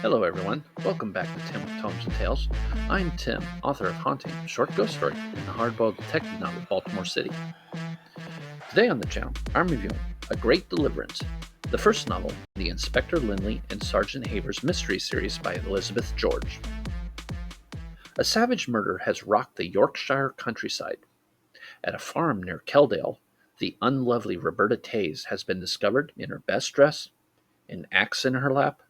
Hello, everyone. Welcome back to Tim with Tomes and Tales. I'm Tim, author of Haunting, a short ghost story, and the hardboiled detective novel Baltimore City. Today on the channel, I'm reviewing A Great Deliverance, the first novel in the Inspector Lynley and Sergeant Haver's mystery series by Elizabeth George. A savage murder has rocked the Yorkshire countryside. At a farm near Keldale, the unlovely Roberta Taze has been discovered in her best dress, an axe in her lap,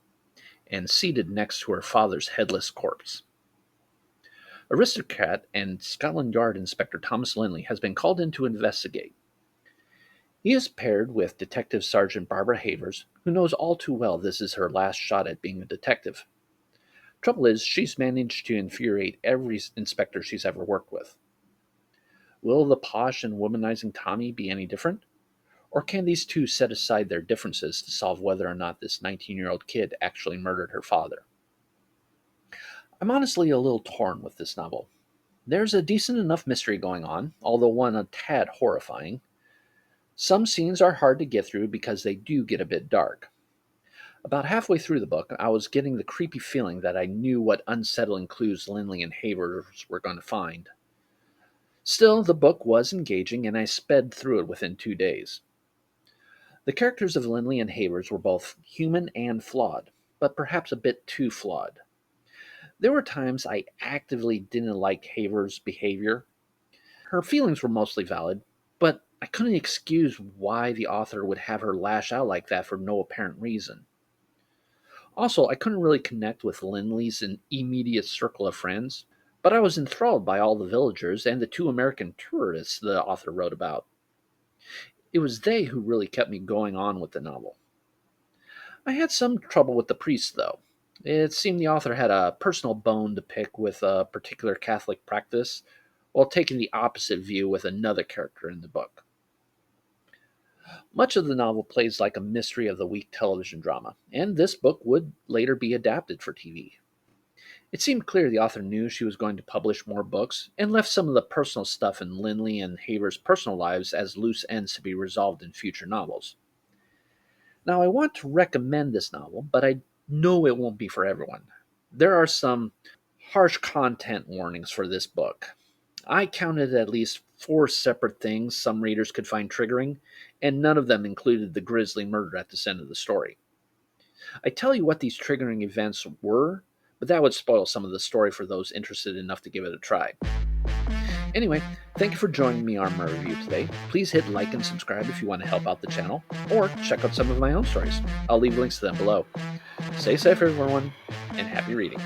and seated next to her father's headless corpse. Aristocrat and Scotland Yard Inspector Thomas Lynley has been called in to investigate. He is paired with Detective Sergeant Barbara Havers, who knows all too well this is her last shot at being a detective. Trouble is, she's managed to infuriate every inspector she's ever worked with. Will the posh and womanizing Tommy be any different? Or can these two set aside their differences to solve whether or not this 19-year-old kid actually murdered her father? I'm honestly a little torn with this novel. There's a decent enough mystery going on, although one a tad horrifying. Some scenes are hard to get through because they do get a bit dark. About halfway through the book, I was getting the creepy feeling that I knew what unsettling clues Lynley and Havers were going to find. Still, the book was engaging, and I sped through it within 2 days. The characters of Lynley and Havers were both human and flawed, but perhaps a bit too flawed. There were times I actively didn't like Havers' behavior. Her feelings were mostly valid, but I couldn't excuse why the author would have her lash out like that for no apparent reason. Also, I couldn't really connect with Lynley's immediate circle of friends, but I was enthralled by all the villagers and the two American tourists the author wrote about. It was they who really kept me going on with the novel. I had some trouble with the priest, though. It seemed the author had a personal bone to pick with a particular Catholic practice, while taking the opposite view with another character in the book. Much of the novel plays like a mystery of the week television drama, and this book would later be adapted for TV. It seemed clear the author knew she was going to publish more books, and left some of the personal stuff in Lynley and Haver's personal lives as loose ends to be resolved in future novels. Now, I want to recommend this novel, but I know it won't be for everyone. There are some harsh content warnings for this book. I counted at least 4 separate things some readers could find triggering, and none of them included the grisly murder at the end of the story. I tell you what these triggering events were, but that would spoil some of the story for those interested enough to give it a try. Anyway, thank you for joining me on my review today. Please hit like and subscribe if you want to help out the channel, or check out some of my own stories. I'll leave links to them below. Stay safe, everyone, and happy reading.